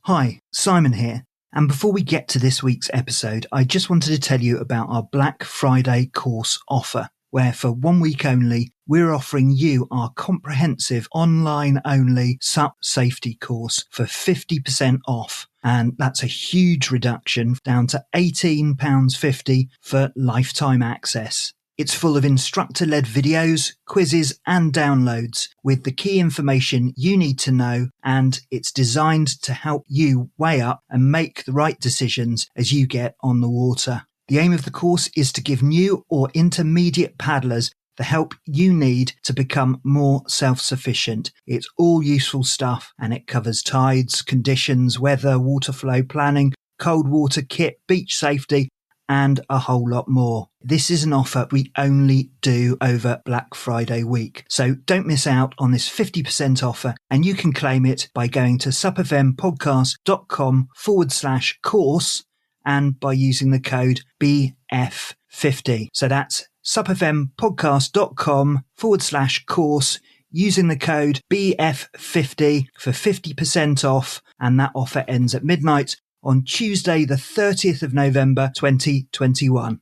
Hi, Simon here. And before we get to this week's episode, I just wanted to tell you about our Black Friday course offer, where for 1 week only, we're offering you our comprehensive online-only SUP safety course for 50% off. And that's a huge reduction down to £18.50 for lifetime access. It's full of instructor-led videos, quizzes and downloads with the key information you need to know, and it's designed to help you weigh up and make the right decisions as you get on the water. The aim of the course is to give new or intermediate paddlers the help you need to become more self-sufficient. It's all useful stuff, and it covers tides, conditions, weather, water flow planning, cold water kit, beach safety, and a whole lot more. This is an offer we only do over Black Friday week. So don't miss out on this 50% offer, and you can claim it by going to supfmpodcast.com/course and by using the code BF50. So that's supfmpodcast.com/course using the code BF50 for 50% off, and that offer ends at midnight on Tuesday, the 30th of November, 2021.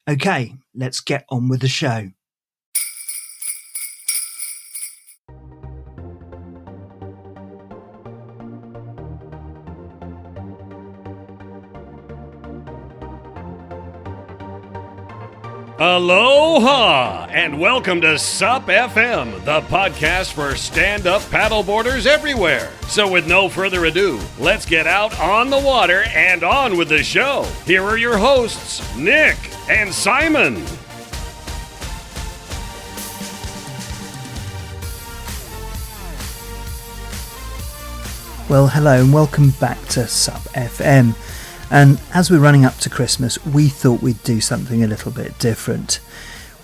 Okay, let's get on with the show. Aloha, and welcome to SUP FM, the podcast for stand-up paddleboarders everywhere. So with no further ado, let's get out on the water and on with the show. Here are your hosts, Nick and Simon. Well, hello and welcome back to SUP FM. And as we're running up to Christmas, we thought we'd do something a little bit different.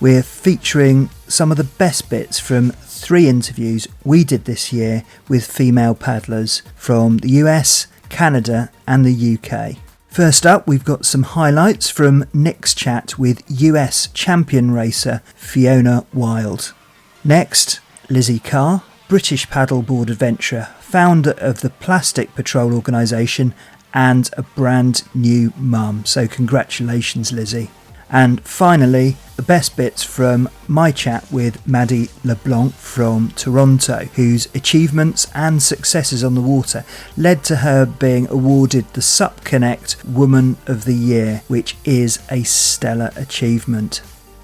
We're featuring some of the best bits from 3 interviews we did this year with female paddlers from the US, Canada and the UK. First up, we've got some highlights from Nick's chat with US champion racer Fiona Wylde. Next, Lizzie Carr, British paddleboard adventurer, founder of the Plastic Patrol organisation and a brand new mum. So congratulations, Lizzie. And finally, the best bits from my chat with Maddi Leblanc from Toronto, whose achievements and successes on the water led to her being awarded the SUP Connect Woman of the Year, which is a stellar achievement.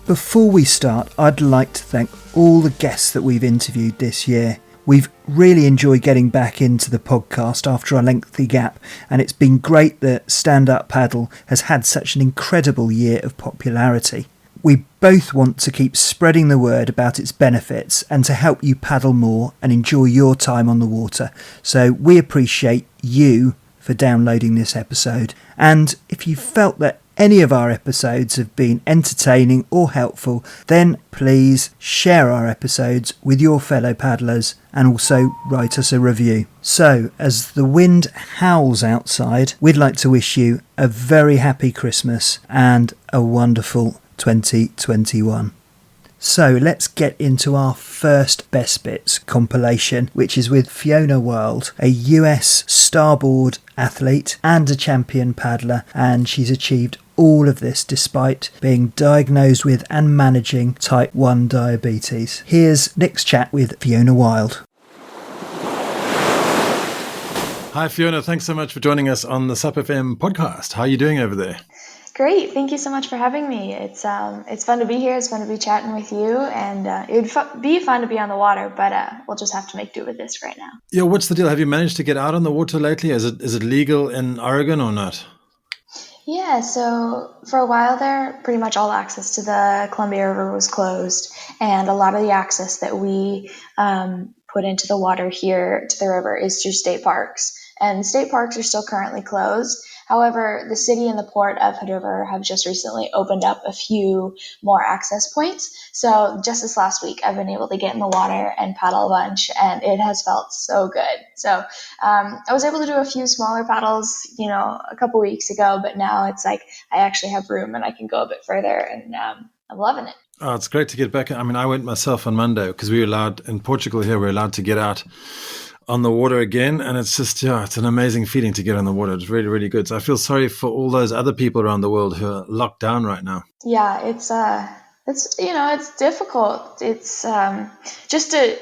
Before we start, I'd like to thank all the guests that we've interviewed this year. We've really enjoyed getting back into the podcast after a lengthy gap, and it's been great that Stand Up Paddle has had such an incredible year of popularity. We both want to keep spreading the word about its benefits and to help you paddle more and enjoy your time on the water. So we appreciate you for downloading this episode. And if you felt that any of our episodes have been entertaining or helpful, then please share our episodes with your fellow paddlers and also write us a review. So, as the wind howls outside, we'd like to wish you a very happy Christmas and a wonderful 2021. So let's get into our first Best Bits compilation, which is with Fiona Wylde, a US starboard athlete and a champion paddler, and she's achieved all of this despite being diagnosed with and managing type 1 diabetes. Here's Nick's chat with Fiona Wylde. Hi Fiona, thanks so much for joining us on the SUP FM podcast. How are you doing over there? Great. Thank you so much for having me. It's fun to be here. It's fun to be chatting with you, and it would be fun to be on the water, but we'll just have to make do with this right now. Yeah, what's the deal? Have you managed to get out on the water lately? Is it legal in Oregon or not? Yeah, so for a while there, pretty much all access to the Columbia River was closed, and a lot of the access that we put into the water here to the river is through state parks, and state parks are still currently closed. However, the city and the port of Hood River have just recently opened up a few more access points. So just this last week, I've been able to get in the water and paddle a bunch, and it has felt so good. So I was able to do a few smaller paddles, a couple weeks ago, but now it's like I actually have room and I can go a bit further, and I'm loving it. Oh, it's great to get back. I mean, I went myself on Monday because we were allowed in Portugal here. We're allowed to get out on the water again. And it's just, it's an amazing feeling to get on the water. It's really, really good. So I feel sorry for all those other people around the world who are locked down right now. Yeah, it's difficult. It's just to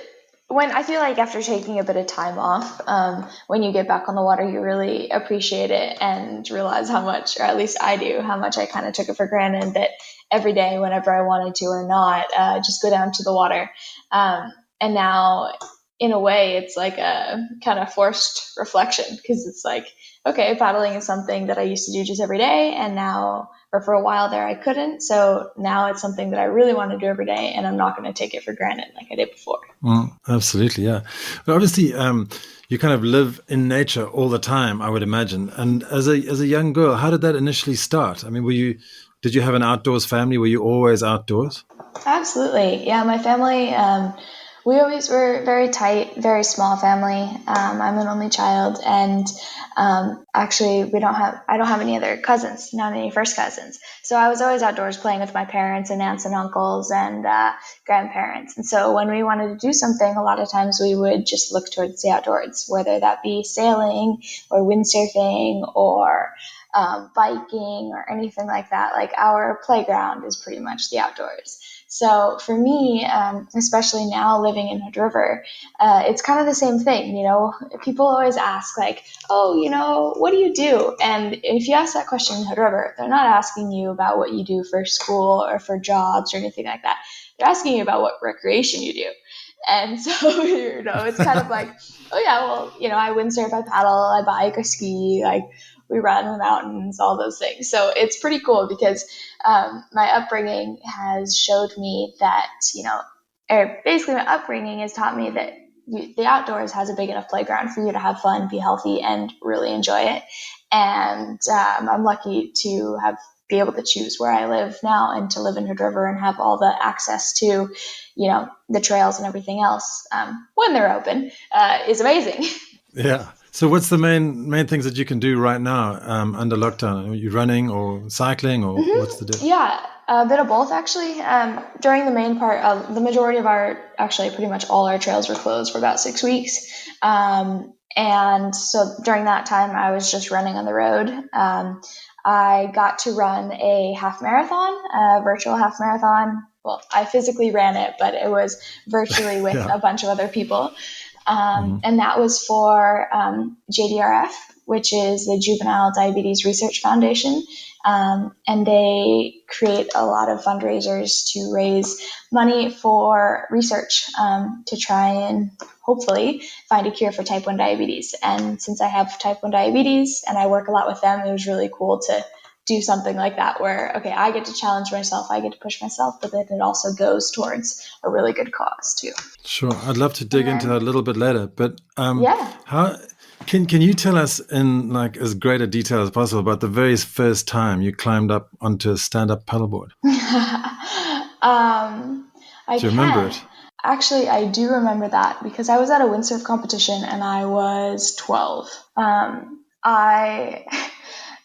when I feel like after taking a bit of time off, when you get back on the water, you really appreciate it and realize how much, or at least I do, how much I kind of took it for granted that every day, whenever I wanted to or not, just go down to the water. And now, in a way, it's like a kind of forced reflection because it's like, okay, paddling is something that I used to do just every day, and now, or for a while there, I couldn't. So now it's something that I really want to do every day, and I'm not going to take it for granted like I did before. Absolutely, yeah. But obviously, you kind of live in nature all the time, I would imagine. And as a young girl, how did that initially start? I mean, did you have an outdoors family? Were you always outdoors? Absolutely. Yeah, my family, we always were very tight, very small family. I'm an only child, and actually I don't have any other cousins, not any first cousins. So I was always outdoors playing with my parents and aunts and uncles and grandparents. And so when we wanted to do something, a lot of times we would just look towards the outdoors, whether that be sailing or windsurfing or biking or anything like that. Like our playground is pretty much the outdoors. So for me, especially now living in Hood River, it's kind of the same thing. People always ask like, oh, what do you do? And if you ask that question in Hood River, they're not asking you about what you do for school or for jobs or anything like that. They're asking you about what recreation you do. And so, it's kind of like, oh yeah, well, I windsurf, I paddle, I bike, I ski, like we run in the mountains, all those things. So it's pretty cool because my upbringing has showed me that, basically my upbringing has taught me that the outdoors has a big enough playground for you to have fun, be healthy, and really enjoy it. And I'm lucky to be able to choose where I live now and to live in Hood River and have all the access to, the trails and everything else when they're open is amazing. Yeah. So what's the main things that you can do right now under lockdown? Are you running or cycling or what's the deal? Yeah, a bit of both actually. During the main part, the majority of pretty much all our trails were closed for about 6 weeks. And so during that time, I was just running on the road. I got to run a half marathon, a virtual half marathon. Well, I physically ran it, but it was virtually with a bunch of other people. And that was for JDRF, which is the Juvenile Diabetes Research Foundation. And they create a lot of fundraisers to raise money for research to try and hopefully find a cure for type 1 diabetes. And since I have type 1 diabetes and I work a lot with them, it was really cool to do something like that where, okay, I get to challenge myself, I get to push myself, but then it also goes towards a really good cause too. Sure. I'd love to dig into that a little bit later, but yeah. How can you tell us in like as great a detail as possible about the very first time you climbed up onto a stand-up paddleboard? Do you remember it? Actually, I do remember that because I was at a windsurf competition and I was 12.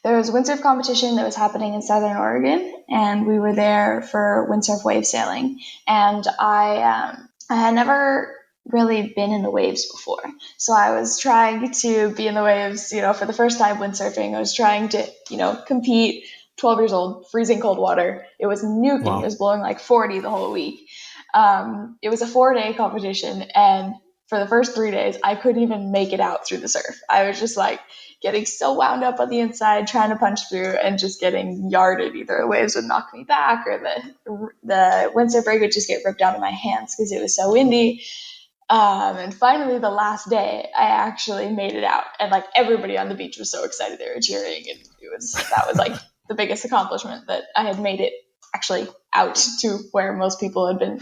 There was a windsurf competition that was happening in Southern Oregon, and we were there for windsurf wave sailing. And I had never really been in the waves before. So I was trying to be in the waves, for the first time windsurfing. I was trying to, compete, 12 years old, freezing cold water. It was nuking. Wow. It was blowing like 40 the whole week. It was a 4-day competition, and for the first 3 days, I couldn't even make it out through the surf. I was just like getting so wound up on the inside, trying to punch through and just getting yarded. Either the waves would knock me back or the windsurf rig would just get ripped out of my hands because it was so windy. And finally, the last day, I actually made it out, and like everybody on the beach was so excited, they were cheering, and that was like the biggest accomplishment that I had made it actually out to where most people had been,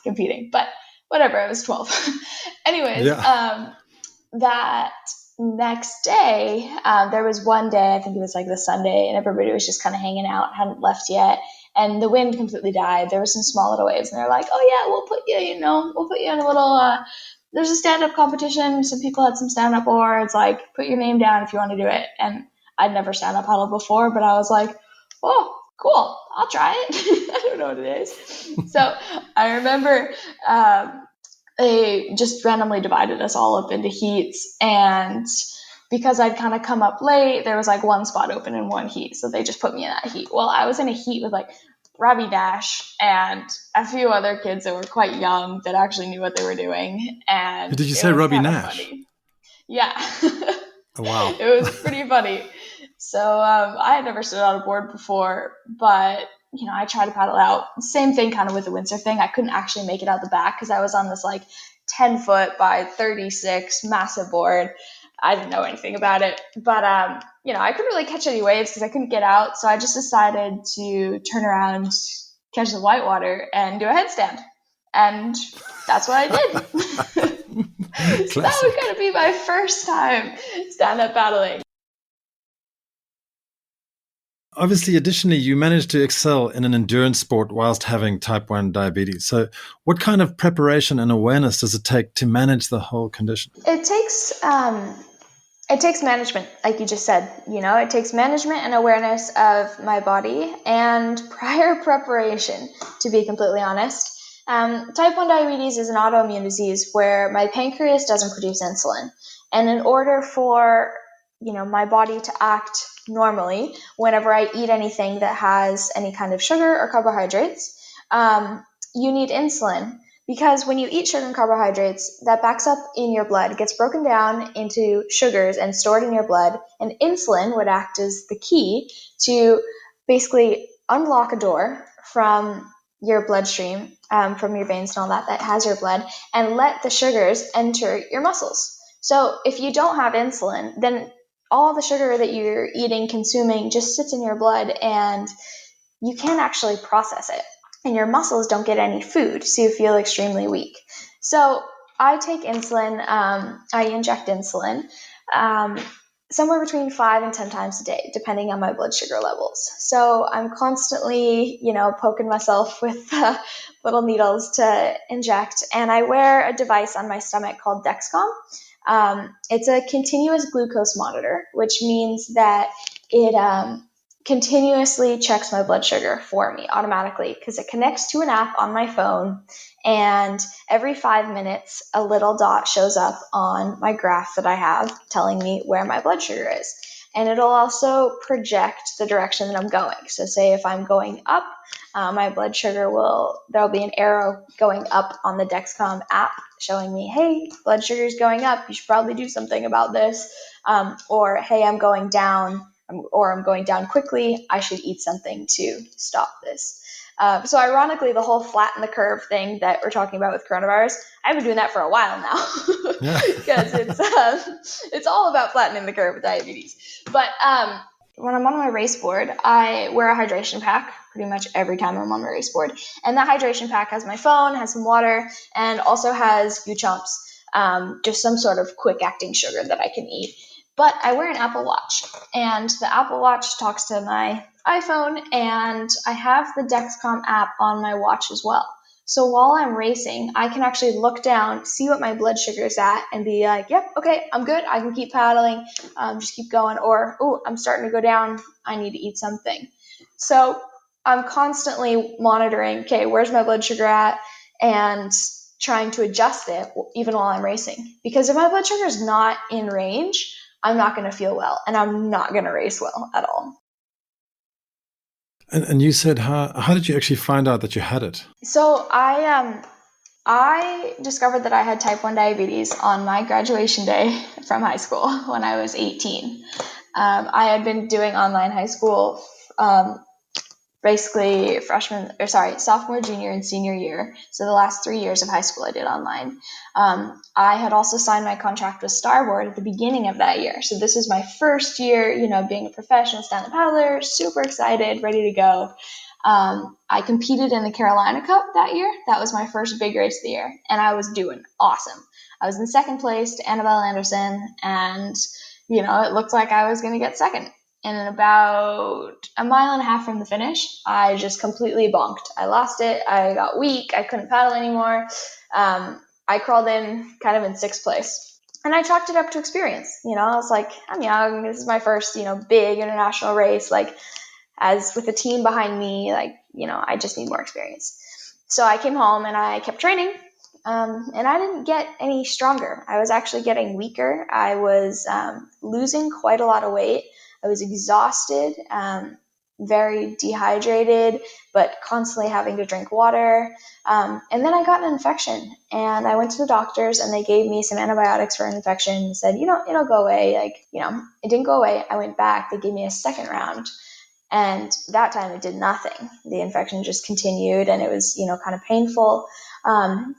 competing. But whatever, I was 12. Anyways, that next day, there was one day, I think it was like the Sunday, and everybody was just kind of hanging out, hadn't left yet. And the wind completely died. There were some small little waves, and they're like, "Oh yeah, we'll put you in a little. There's a stand-up competition. Some people had some stand-up boards. Like, put your name down if you want to do it." And I'd never stand-up paddled before, but I was like, "Oh, cool, I'll try it." I don't know what it is. So I remember they just randomly divided us all up into heats, and because I'd kind of come up late, there was like one spot open in one heat, so they just put me in that heat. Well, I was in a heat with like Robbie Dash and a few other kids that were quite young that actually knew what they were doing, and Did you it say was Robbie kind of Nash? funny. Yeah. Oh, wow. It was pretty funny. So I had never stood on a board before, but I tried to paddle out. Same thing kind of with the windsurf thing. I couldn't actually make it out the back because I was on this like 10-foot by 36 massive board. I didn't know anything about it, but I couldn't really catch any waves because I couldn't get out. So I just decided to turn around, catch the whitewater, and do a headstand, and that's what I did. So that was going to be my first time stand-up paddling. Obviously, additionally, you managed to excel in an endurance sport whilst having type 1 diabetes. So what kind of preparation and awareness does it take to manage the whole condition? It takes management, like you just said. It takes management and awareness of my body and prior preparation, to be completely honest. Type 1 diabetes is an autoimmune disease where my pancreas doesn't produce insulin. And in order for my body to act normally whenever I eat anything that has any kind of sugar or carbohydrates, you need insulin. Because when you eat sugar and carbohydrates, that backs up in your blood, gets broken down into sugars and stored in your blood, and insulin would act as the key to basically unlock a door from your bloodstream, from your veins and all that has your blood, and let the sugars enter your muscles. So if you don't have insulin, then all the sugar that you're eating, consuming, just sits in your blood, and you can't actually process it. And your muscles don't get any food, so you feel extremely weak. So I take insulin, I inject insulin somewhere between 5 and 10 times a day, depending on my blood sugar levels. So I'm constantly, poking myself with little needles to inject. And I wear a device on my stomach called Dexcom. It's a continuous glucose monitor, which means that it continuously checks my blood sugar for me automatically because it connects to an app on my phone, and every 5 minutes a little dot shows up on my graph that I have telling me where my blood sugar is. And it'll also project the direction that I'm going. So say if I'm going up, my blood sugar there'll be an arrow going up on the Dexcom app showing me, hey, blood sugar is going up, you should probably do something about this. Or hey, I'm going down, or I'm going down quickly, I should eat something to stop this. So ironically, the whole flatten the curve thing that we're talking about with coronavirus, I've been doing that for a while now because it's all about flattening the curve with diabetes. But when I'm on my race board, I wear a hydration pack pretty much every time I'm on my race board. And that hydration pack has my phone, has some water, and also has Goo Chomps, just some sort of quick acting sugar that I can eat. But I wear an Apple Watch, and the Apple Watch talks to my iPhone, and I have the Dexcom app on my watch as well. So while I'm racing, I can actually look down, see what my blood sugar is at, and be like, yep, okay, I'm good. I can keep paddling, just keep going. Or, oh, I'm starting to go down. I need to eat something. So I'm constantly monitoring, okay, where's my blood sugar at? And trying to adjust it even while I'm racing. Because if my blood sugar is not in range, I'm not going to feel well, and I'm not going to race well at all. And you said, how did you actually find out that you had it? So I discovered that I had type 1 diabetes on my graduation day from high school when I was 18. I had been doing online high school basically sophomore, junior, and senior year. So the last 3 years of high school I did online. I had also signed my contract with Starboard at the beginning of that year. So this was my first year, being a professional stand-up paddler, super excited, ready to go. I competed in the Carolina Cup that year. That was my first big race of the year, and I was doing awesome. I was in second place to Annabelle Anderson, and, it looked like I was going to get second. And in about a mile and a half from the finish, I just completely bonked. I lost it. I got weak. I couldn't paddle anymore. I crawled in kind of in sixth place. And I chalked it up to experience. I was like, I'm young. This is my first, big international race. Like, as with a team behind me, like, I just need more experience. So I came home and I kept training. and I didn't get any stronger. I was actually getting weaker. I was losing quite a lot of weight. I was exhausted, very dehydrated, but constantly having to drink water. And then I got an infection, and I went to the doctors, and they gave me some antibiotics for an infection and said, it'll go away. It didn't go away. I went back. They gave me a second round. And that time it did nothing. The infection just continued, and it was, kind of painful. And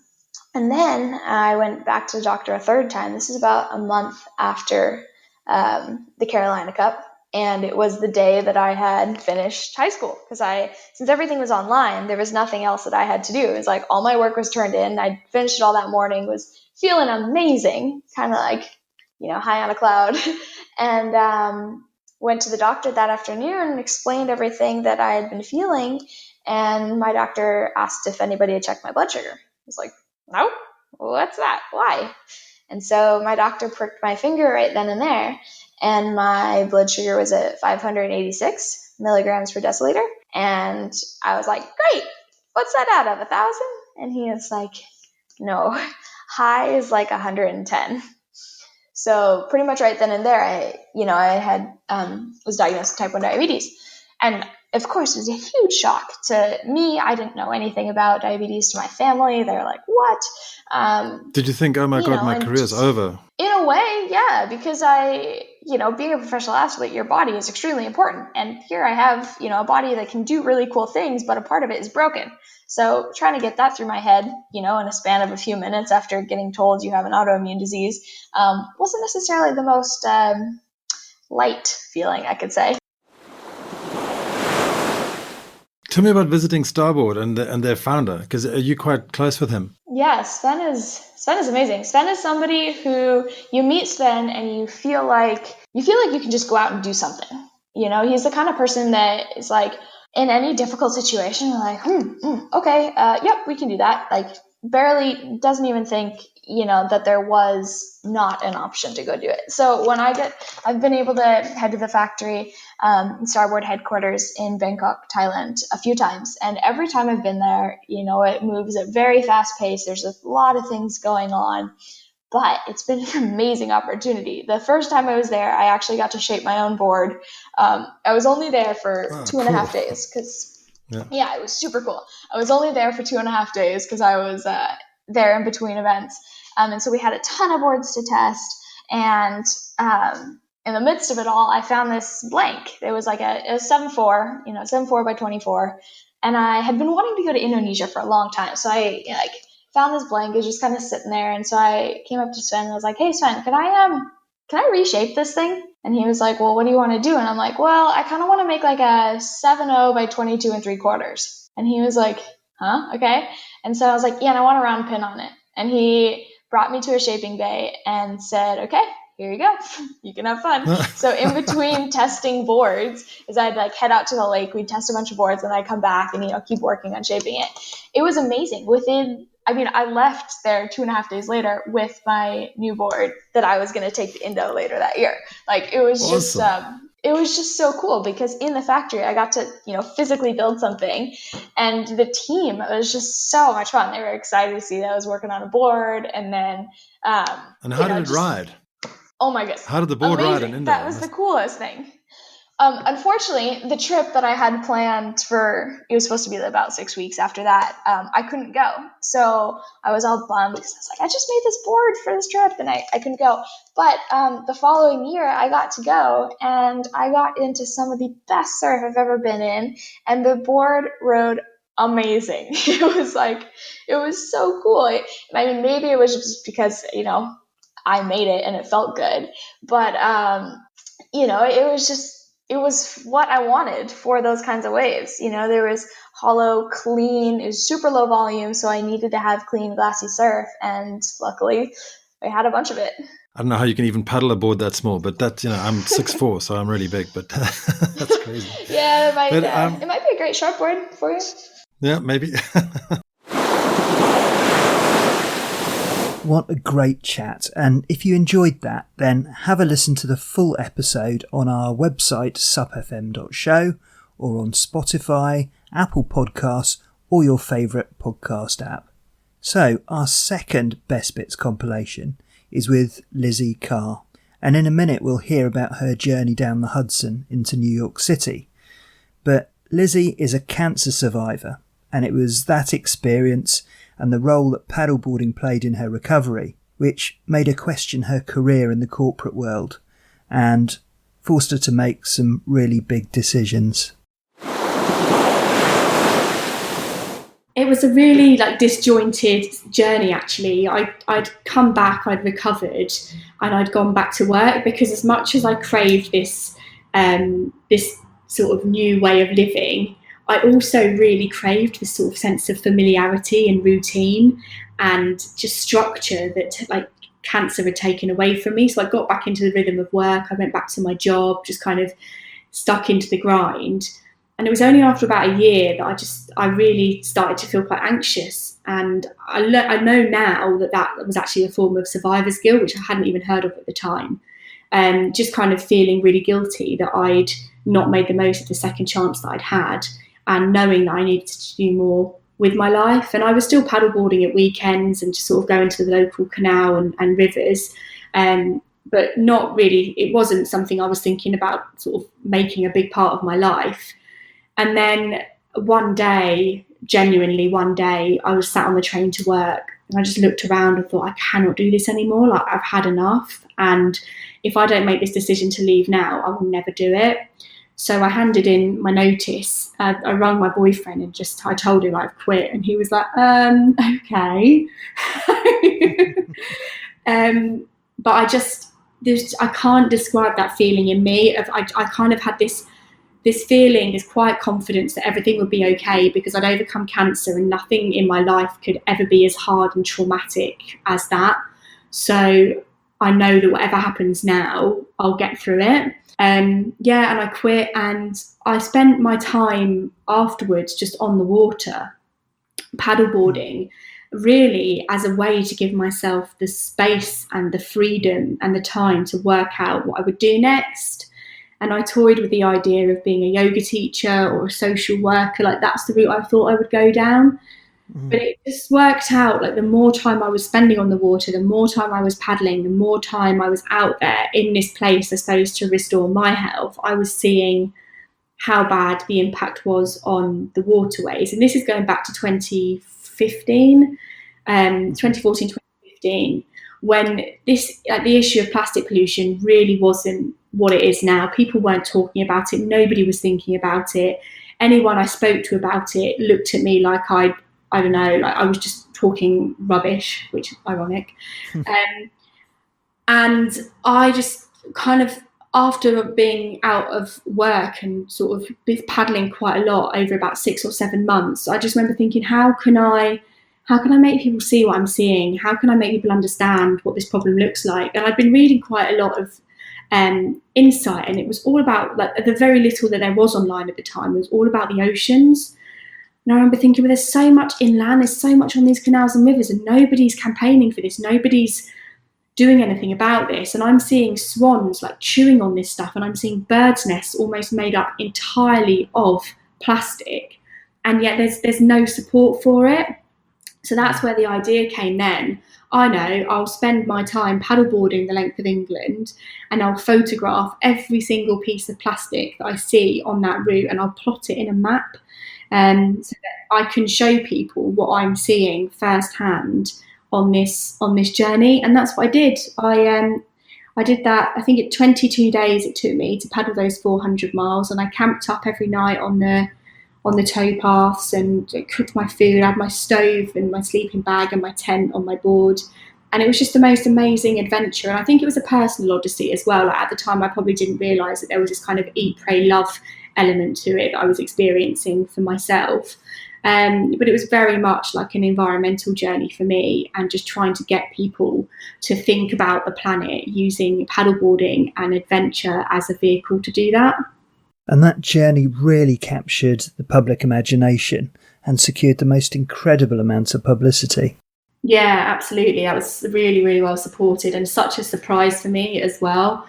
then I went back to the doctor a third time. This is about a month after the Carolina Cup. And it was the day that I had finished high school, because since everything was online, there was nothing else that I had to do. It was like all my work was turned in. I finished it all that morning, was feeling amazing, kind of like, high on a cloud. And went to the doctor that afternoon and explained everything that I had been feeling. And my doctor asked if anybody had checked my blood sugar. I was like, no, what's that? Why? And so my doctor pricked my finger right then and there, and my blood sugar was at 586 milligrams per deciliter. And I was like, great, what's that out of, 1,000? And he was like, no, high is like 110. So pretty much right then and there, I was diagnosed with type 1 diabetes. And of course, it was a huge shock to me. I didn't know anything about diabetes. To my family, they're like, what? Did you think, oh my God, my career's over? In a way, yeah, because being a professional athlete, your body is extremely important. And here I have, a body that can do really cool things, but a part of it is broken. So trying to get that through my head, in a span of a few minutes after getting told you have an autoimmune disease, wasn't necessarily the most light feeling, I could say. Tell me about visiting Starboard and their founder, because are you quite close with him? Yeah, Sven is amazing. Sven is somebody who you meet Sven and you feel like you can just go out and do something. He's the kind of person that is like, in any difficult situation, you're like, okay, yep, we can do that. Like, barely doesn't even think, that there was not an option to go do it. So when I've been able to head to the factory, Starboard headquarters in Bangkok, Thailand, a few times. And every time I've been there, it moves at very fast pace. There's a lot of things going on. But it's been an amazing opportunity. The first time I was there, I actually got to shape my own board. I was only there for 2.5 days because, it was super cool. I was only there for 2.5 days because I was there in between events. And so we had a ton of boards to test. And in the midst of it all, I found this blank. It was like a 7.4, 7.4 by 24. And I had been wanting to go to Indonesia for a long time. So I found this blank. It was just kind of sitting there. And so I came up to Sven and I was like, hey, Sven, can I reshape this thing? And he was like, well, what do you want to do? And I'm like, well, I kind of want to make like a 7.0 by 22 3/4. And he was like, huh? Okay. And so I was like, yeah, and I want a round pin on it. And he brought me to a shaping bay and said, okay, here you go. You can have fun. So in between testing boards is I'd like head out to the lake. We'd test a bunch of boards and I'd come back and, keep working on shaping it. It was amazing. I left there 2.5 days later with my new board that I was going to take to Indo later that year. Like, it was awesome. It was just so cool because in the factory, I got to, physically build something, and the team, it was just so much fun. They were excited to see that I was working on a board. And then, and how did it ride? Oh my goodness. How did the board ride in Indo? That was the coolest thing. Unfortunately, the trip that I had planned it was supposed to be about 6 weeks after that, I couldn't go. So I was all bummed because I was like, I just made this board for this trip and I couldn't go. But the following year, I got to go and I got into some of the best surf I've ever been in. And the board rode amazing. It was so cool. Maybe it was just because, I made it and it felt good. But, it was what I wanted for those kinds of waves. There was hollow, clean, it was super low volume, so I needed to have clean, glassy surf, and luckily I had a bunch of it. I don't know how you can even paddle a board that small, but that, I'm 6'4", so I'm really big, but that's crazy. Yeah, it might be a great short board for you. Yeah, maybe. What a great chat. And if you enjoyed that, then have a listen to the full episode on our website, supfm.show, or on Spotify, Apple Podcasts, or your favourite podcast app. So our second Best Bits compilation is with Lizzie Carr, and in a minute we'll hear about her journey down the Hudson into New York City. But Lizzie is a cancer survivor, and it was that experience and the role that paddleboarding played in her recovery which made her question her career in the corporate world and forced her to make some really big decisions. It was a really disjointed journey, actually. I'd come back, I'd recovered, and I'd gone back to work, because as much as I craved this sort of new way of living, I also really craved this sort of sense of familiarity and routine and just structure that cancer had taken away from me. So I got back into the rhythm of work. I went back to my job, just kind of stuck into the grind. And it was only after about a year that I really started to feel quite anxious. And I know now that was actually a form of survivor's guilt, which I hadn't even heard of at the time. Just kind of feeling really guilty that I'd not made the most of the second chance that I'd had, and knowing that I needed to do more with my life. And I was still paddleboarding at weekends and just sort of going to the local canal and rivers. But not really, it wasn't something I was thinking about sort of making a big part of my life. And then genuinely one day, I was sat on the train to work, and I just looked around and thought, I cannot do this anymore. I've had enough. And if I don't make this decision to leave now, I will never do it. So I handed in my notice. I rang my boyfriend and I told him I've quit. And he was like, okay. But I can't describe that feeling in me. I kind of had this feeling, this quiet confidence that everything would be okay, because I'd overcome cancer and nothing in my life could ever be as hard and traumatic as that. So I know that whatever happens now, I'll get through it. And I quit, and I spent my time afterwards just on the water, paddleboarding, really as a way to give myself the space and the freedom and the time to work out what I would do next. And I toyed with the idea of being a yoga teacher or a social worker. That's the route I thought I would go down. But it just worked out. The more time I was spending on the water, the more time I was paddling, the more time I was out there in this place, I suppose, to restore my health, I was seeing how bad the impact was on the waterways. And this is going back to 2014, 2015, when the issue of plastic pollution really wasn't what it is now. People weren't talking about it. Nobody was thinking about it. Anyone I spoke to about it looked at me like I don't know, I was just talking rubbish, which is ironic. And I just kind of, after being out of work and sort of paddling quite a lot over about 6 or 7 months, I just remember thinking, how can I make people see what I'm seeing? How can I make people understand what this problem looks like? And I'd been reading quite a lot of insight, and it was all about, the very little that there was online at the time, it was all about the oceans. And I remember thinking, well, there's so much inland, there's so much on these canals and rivers, and nobody's campaigning for this, nobody's doing anything about this. And I'm seeing swans chewing on this stuff, and I'm seeing birds' nests almost made up entirely of plastic, and yet there's no support for it. So that's where the idea came then. I know I'll spend my time paddleboarding the length of England, and I'll photograph every single piece of plastic that I see on that route, and I'll plot it in a map. So that I can show people what I'm seeing firsthand on this journey. And that's what I did. I did that, I think 22 days it took me to paddle those 400 miles, and I camped up every night on the towpaths and cooked my food. I had my stove and my sleeping bag and my tent on my board. And it was just the most amazing adventure. And I think it was a personal odyssey as well. At the time, I probably didn't realise that there was this kind of eat, pray, love element to it that I was experiencing for myself. But it was very much like an environmental journey for me, and just trying to get people to think about the planet using paddleboarding and adventure as a vehicle to do that. And that journey really captured the public imagination and secured the most incredible amounts of publicity. Yeah, absolutely. I was really, really well supported, and such a surprise for me as well.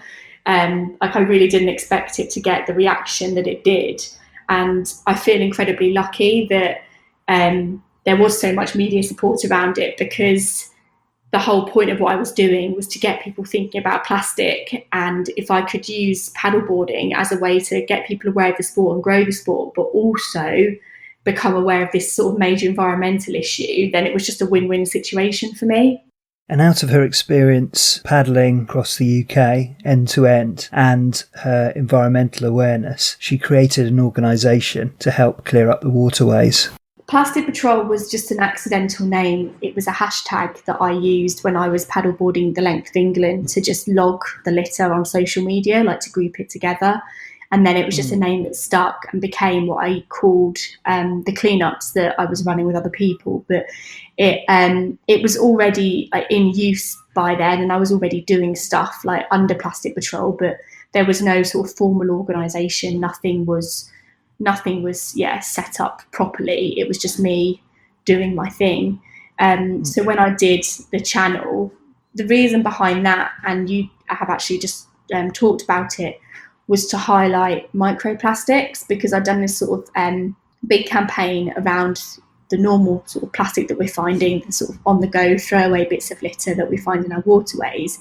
I really didn't expect it to get the reaction that it did. And I feel incredibly lucky that there was so much media support around it, because the whole point of what I was doing was to get people thinking about plastic, and if I could use paddleboarding as a way to get people aware of the sport and grow the sport, but also become aware of this sort of major environmental issue, then it was just a win-win situation for me. And out of her experience paddling across the UK end to end and her environmental awareness, she created an organisation to help clear up the waterways. Plastic Patrol was just an accidental name. It was a hashtag that I used when I was paddleboarding the length of England to just log the litter on social media, like to group it together. And then it was just a name that stuck and became what I called the cleanups that I was running with other people. But it was already in use by then, and I was already doing stuff like under Plastic Patrol, but there was no sort of formal organisation. Nothing was set up properly. It was just me doing my thing. So when I did the channel, the reason behind that, and you have actually just talked about it, was to highlight microplastics, because I'd done this sort of big campaign around the normal sort of plastic that we're finding, the sort of on the go throwaway bits of litter that we find in our waterways.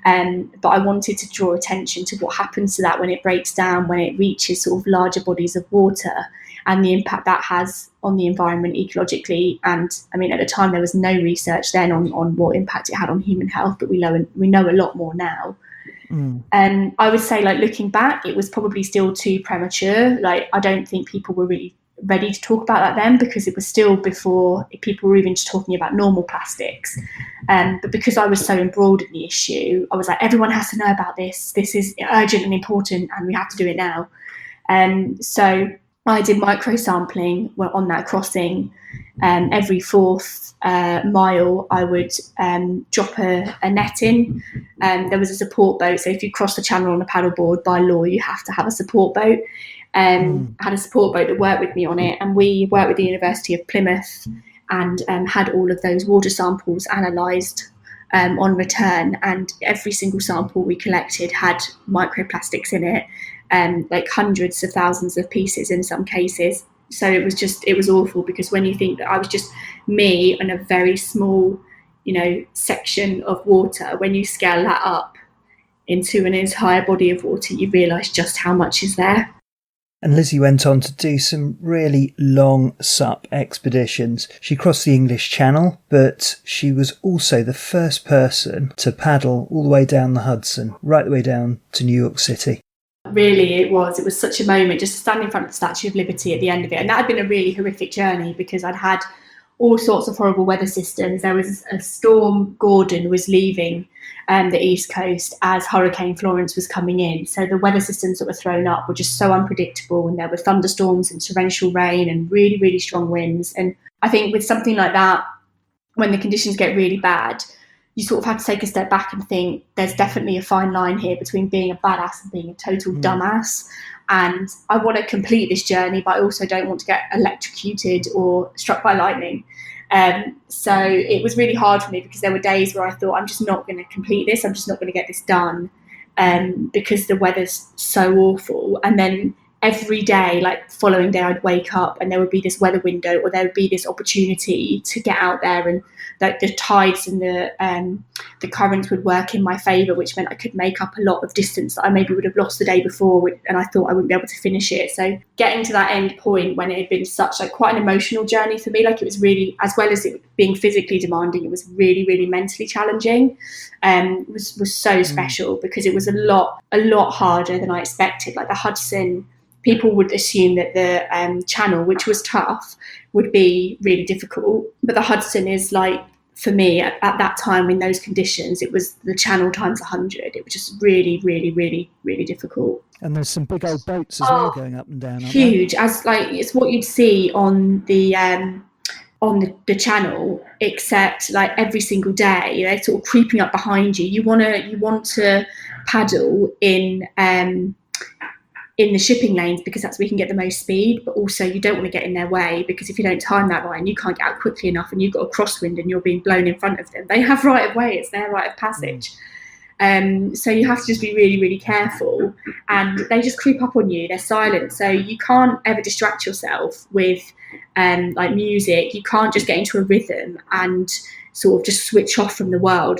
But I wanted to draw attention to what happens to that when it breaks down, when it reaches sort of larger bodies of water, and the impact that has on the environment ecologically. And I mean, at the time there was no research then on what impact it had on human health, but we know a lot more now. And I would say, like, looking back, it was probably still too premature. Like, I don't think people were really ready to talk about that then, because it was still before people were even just talking about normal plastics. But because I was so embroiled in the issue, I was like, everyone has to know about this. This is urgent and important, and we have to do it now. So I did micro sampling on that crossing. Every fourth mile, I would drop a net in. There was a support boat. So if you cross the channel on a paddleboard, by law, you have to have a support boat. I had a support boat that worked with me on it, and we worked with the University of Plymouth and had all of those water samples analysed on return. And every single sample we collected had microplastics in it, like hundreds of thousands of pieces in some cases. So it was awful, because when you think that I was just me on a very small, section of water, when you scale that up into an entire body of water, you realise just how much is there. And Lizzie went on to do some really long SUP expeditions. She crossed the English Channel, but she was also the first person to paddle all the way down the Hudson, right the way down to New York City. Really, it was such a moment just to stand in front of the Statue of Liberty at the end of it. And that had been a really horrific journey, because I'd had all sorts of horrible weather systems. There was a storm. Gordon was leaving the East Coast as Hurricane Florence was coming in. So the weather systems that were thrown up were just so unpredictable, and there were thunderstorms and torrential rain and really, really strong winds. And I think with something like that, when the conditions get really bad, you sort of have to take a step back and think there's definitely a fine line here between being a badass and being a total dumbass. And I want to complete this journey, but I also don't want to get electrocuted or struck by lightning. So it was really hard for me, because there were days where I thought, I'm just not going to complete this. I'm just not going to get this done, because the weather's so awful. And then every day, like following day, I'd wake up and there would be this weather window, or there would be this opportunity to get out there, and like the tides and the currents would work in my favour, which meant I could make up a lot of distance that I maybe would have lost the day before, and I thought I wouldn't be able to finish it. So getting to that end point, when it had been such quite an emotional journey for me, like it was really, as well as it being physically demanding, it was really, really mentally challenging. Was so special, because it was a lot harder than I expected. Like the Hudson, people would assume that the Channel, which was tough, would be really difficult, but the Hudson is, like, for me at that time in those conditions, it was the Channel times 100. It was just really, really, really, really difficult. And there's some big old boats as well going up and down. Huge, as like it's what you'd see on the Channel, except like every single day they're sort of creeping up behind you. You want to paddle in the shipping lanes, because that's where you can get the most speed, but also you don't want to get in their way, because if you don't time that right and you can't get out quickly enough and you've got a crosswind and you're being blown in front of them, they have right of way, it's their right of passage. So you have to just be really, really careful, and they just creep up on you. They're silent, so you can't ever distract yourself with like music. You can't just get into a rhythm and sort of just switch off from the world,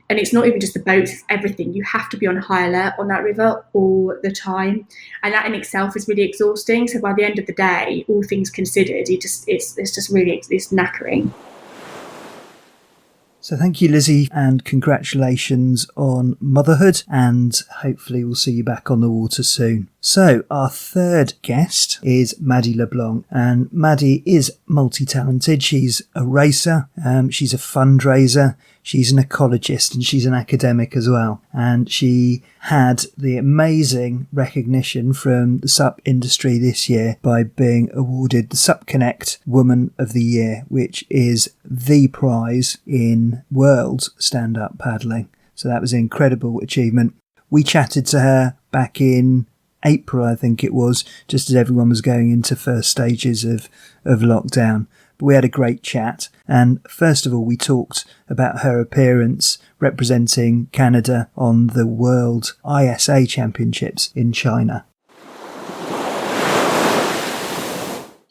and it's not even just the boats, it's everything. You have to be on high alert on that river all the time, and that in itself is really exhausting. So by the end of the day, all things considered, it's just really knackering. So thank you, Lizzie, and congratulations on motherhood, and hopefully we'll see you back on the water soon. So our third guest is Maddi Leblanc, and Maddi is multi-talented. She's a racer, she's a fundraiser, she's an ecologist, and she's an academic as well. And she had the amazing recognition from the SUP industry this year by being awarded the SUP Connect Woman of the Year, which is the prize in world stand-up paddling. So that was an incredible achievement. We chatted to her back in April, I think it was, just as everyone was going into first stages of lockdown. But we had a great chat. And first of all, we talked about her appearance representing Canada on the World ISA Championships in China.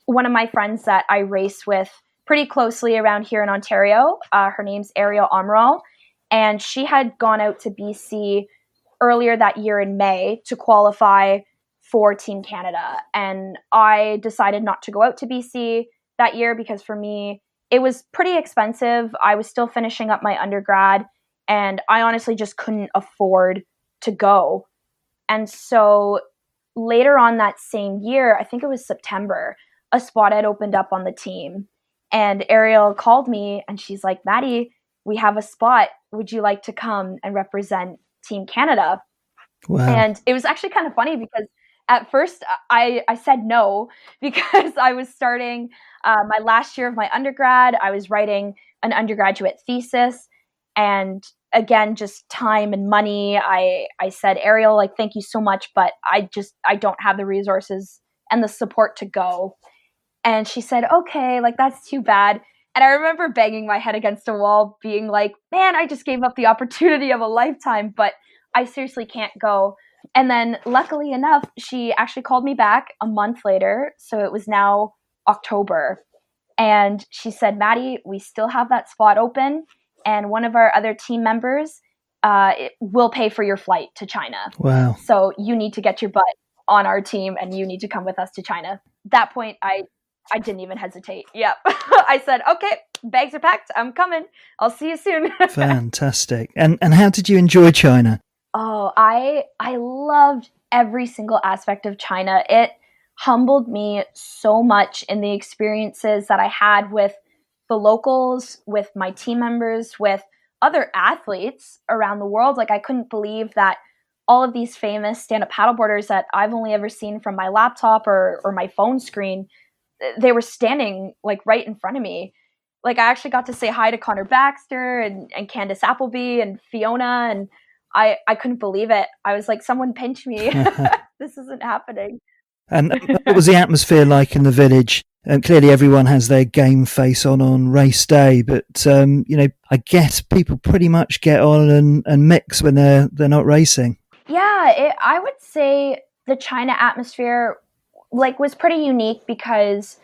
One of my friends that I race with pretty closely around here in Ontario, her name's Ariel Amaral, and she had gone out to BC earlier that year in May to qualify for Team Canada. And I decided not to go out to BC that year because for me, it was pretty expensive. I was still finishing up my undergrad and I honestly just couldn't afford to go. And so later on that same year, I think it was September, a spot had opened up on the team. And Ariel called me and she's like, Maddi, we have a spot. Would you like to come and represent Team Canada? Wow. And it was actually kind of funny because at first I said no because I was starting my last year of my undergrad. I was writing an undergraduate thesis. And again, just time and money. I said, Ariel, like, thank you so much, but I don't have the resources and the support to go. And she said, okay, like, that's too bad. And I remember banging my head against a wall, being like, man, I just gave up the opportunity of a lifetime, but I seriously can't go. And then luckily enough, she actually called me back a month later. So it was now October. And she said, Maddi, we still have that spot open. And one of our other team members will pay for your flight to China. Wow. So you need to get your butt on our team and you need to come with us to China. That point, I didn't even hesitate. Yep. I said, okay, bags are packed. I'm coming. I'll see you soon. Fantastic. And how did you enjoy China? Oh, I loved every single aspect of China. It humbled me so much in the experiences that I had with the locals, with my team members, with other athletes around the world. Like, I couldn't believe that all of these famous stand-up paddleboarders that I've only ever seen from my laptop or my phone screen, they were standing like right in front of me. Like, I actually got to say hi to Connor Baxter and Candace Appleby and Fiona, and I couldn't believe it. I was like, someone pinch me. This isn't happening. And what was the atmosphere like in the village? Clearly everyone has their game face on race day, but I guess people pretty much get on and mix when they're not racing. Yeah, I would say the China atmosphere was pretty unique because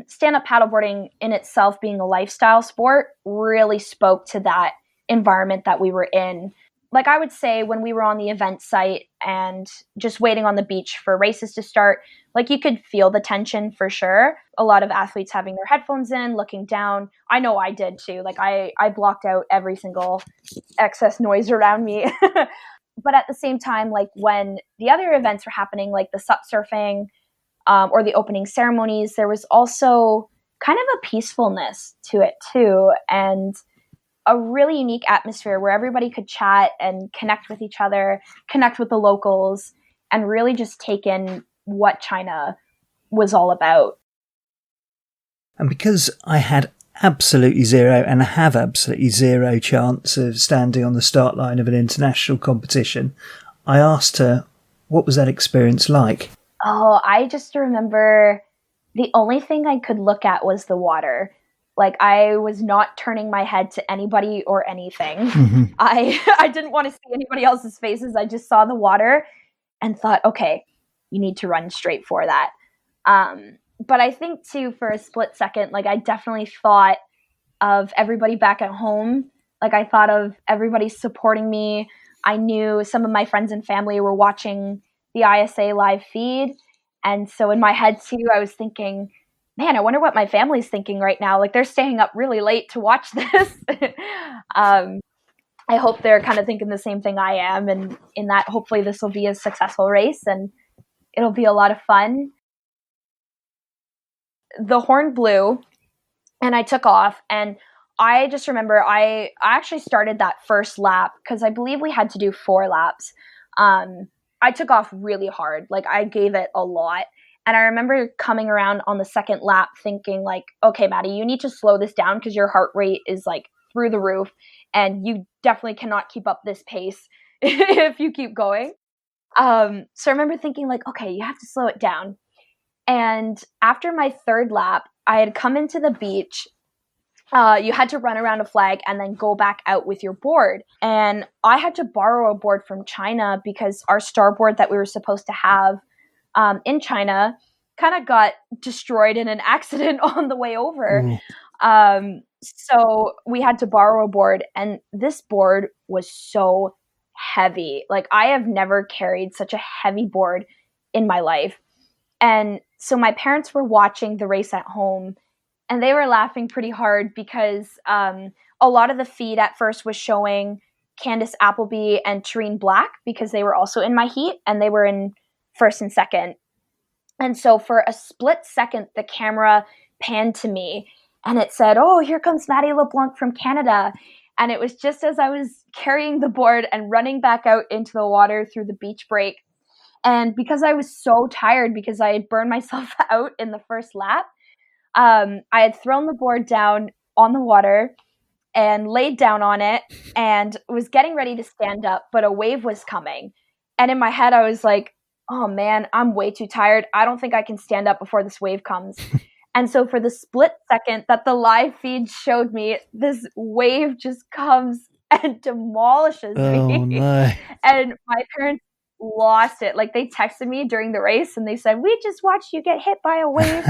stand-up paddleboarding in itself being a lifestyle sport really spoke to that environment that we were in. Like, I would say when we were on the event site and just waiting on the beach for races to start, like, you could feel the tension for sure. A lot of athletes having their headphones in, looking down. I know I did too. Like, I blocked out every single excess noise around me. But at the same time, like, when the other events were happening, like the SUP surfing or the opening ceremonies, there was also kind of a peacefulness to it too. And a really unique atmosphere where everybody could chat and connect with each other, connect with the locals, and really just take in what China was all about. And because I had absolutely zero and have absolutely zero chance of standing on the start line of an international competition, I asked her, what was that experience like? Oh, I just remember the only thing I could look at was the water. Like, I was not turning my head to anybody or anything. Mm-hmm. I didn't want to see anybody else's faces. I just saw the water and thought, okay, you need to run straight for that. But I think too, for a split second, like, I definitely thought of everybody back at home. Like, I thought of everybody supporting me. I knew some of my friends and family were watching the ISA live feed. And so in my head too, I was thinking, man, I wonder what my family's thinking right now. Like, they're staying up really late to watch this. I hope they're kind of thinking the same thing I am. And in that, hopefully this will be a successful race and it'll be a lot of fun. The horn blew and I took off, and I just remember I actually started that first lap because I believe we had to do 4 laps. I took off really hard. Like, I gave it a lot. And I remember coming around on the second lap thinking, like, okay, Maddi, you need to slow this down because your heart rate is like through the roof and you definitely cannot keep up this pace if you keep going. So I remember thinking, like, okay, you have to slow it down. And after my third lap, I had come into the beach. You had to run around a flag and then go back out with your board. And I had to borrow a board from China because our starboard that we were supposed to have in China kind of got destroyed in an accident on the way over. So we had to borrow a board, and this board was so heavy. Like, I have never carried such a heavy board in my life. And so my parents were watching the race at home, and they were laughing pretty hard because a lot of the feed at first was showing Candace Appleby and Tareen Black because they were also in my heat, and they were in first and second. And so for a split second, the camera panned to me and it said, oh, here comes Maddi Leblanc from Canada. And it was just as I was carrying the board and running back out into the water through the beach break. And because I was so tired because I had burned myself out in the first lap, I had thrown the board down on the water and laid down on it and was getting ready to stand up, but a wave was coming. And in my head, I was like, oh man, I'm way too tired. I don't think I can stand up before this wave comes. And so for the split second that the live feed showed me, this wave just comes and demolishes me. No. And my parents lost it. Like, they texted me during the race and they said, we just watched you get hit by a wave.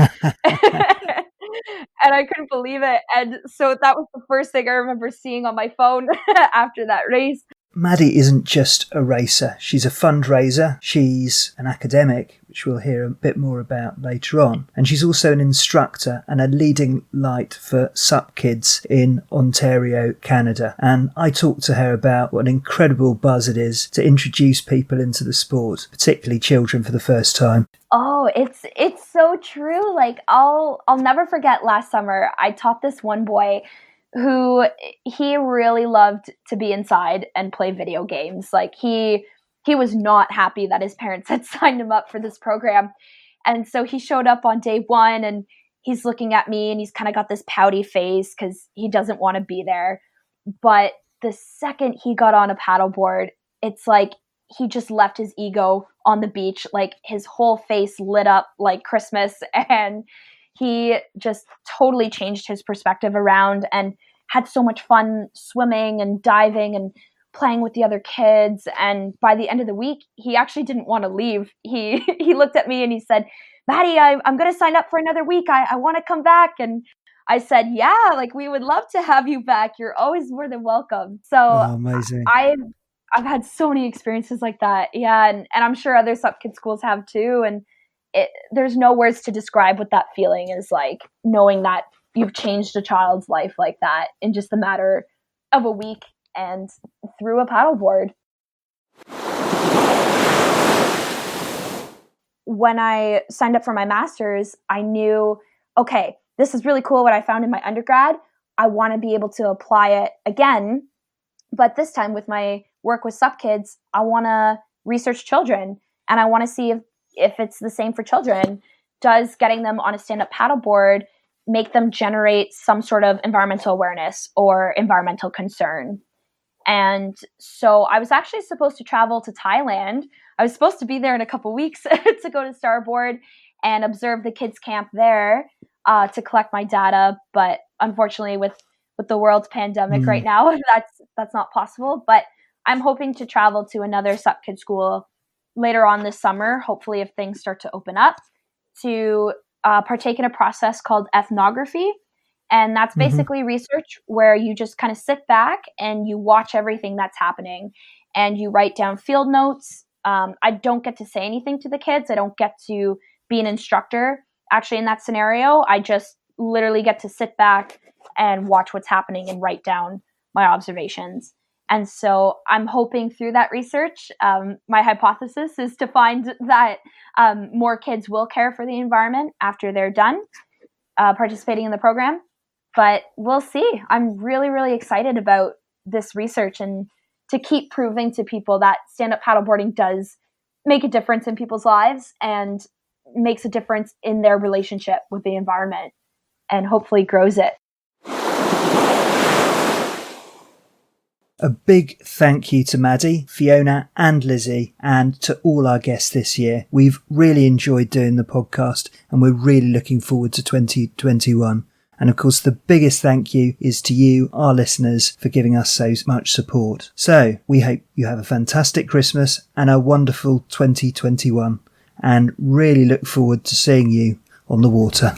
And I couldn't believe it. And so that was the first thing I remember seeing on my phone after that race. Maddi isn't just a racer. She's a fundraiser. She's an academic, which we'll hear a bit more about later on. And she's also an instructor and a leading light for SUP kids in Ontario, Canada. And I talked to her about what an incredible buzz it is to introduce people into the sport, particularly children, for the first time. Oh, it's so true. Like, I'll never forget last summer, I taught this one boy who he really loved to be inside and play video games. Like, he was not happy that his parents had signed him up for this program. And so he showed up on day 1 and he's looking at me and he's kind of got this pouty face because he doesn't want to be there. But the second he got on a paddleboard, it's like he just left his ego on the beach. Like, his whole face lit up like Christmas, and he just totally changed his perspective around and had so much fun swimming and diving and playing with the other kids. And by the end of the week, he actually didn't want to leave. He looked at me and he said, Maddi, I'm going to sign up for another week. I want to come back. And I said, yeah, like, we would love to have you back. You're always more than welcome. So amazing. I've had so many experiences like that. Yeah. And I'm sure other SUP Kids schools have too. And there's no words to describe what that feeling is like, knowing that you've changed a child's life like that in just a matter of a week and through a paddleboard. When I signed up for my master's, I knew, okay, this is really cool what I found in my undergrad. I want to be able to apply it again, but this time with my work with SUP Kids, I want to research children, and I want to see if it's the same for children. Does getting them on a stand-up paddleboard make them generate some sort of environmental awareness or environmental concern? And so I was actually supposed to travel to Thailand. I was supposed to be there in a couple weeks to go to Starboard and observe the kids camp there to collect my data. But unfortunately with the world's pandemic right now, that's not possible. But I'm hoping to travel to another SUP Kid school later on this summer, hopefully if things start to open up, to partake in a process called ethnography. And that's basically research where you just kind of sit back and you watch everything that's happening and you write down field notes. I don't get to say anything to the kids. I don't get to be an instructor. Actually, in that scenario, I just literally get to sit back and watch what's happening and write down my observations. And so I'm hoping through that research, my hypothesis is to find that more kids will care for the environment after they're done participating in the program. But we'll see. I'm really, really excited about this research and to keep proving to people that stand-up paddleboarding does make a difference in people's lives and makes a difference in their relationship with the environment and hopefully grows it. A big thank you to Maddi, Fiona and Lizzie, and to all our guests this year. We've really enjoyed doing the podcast and we're really looking forward to 2021. And of course, the biggest thank you is to you, our listeners, for giving us so much support. So we hope you have a fantastic Christmas and a wonderful 2021 and really look forward to seeing you on the water.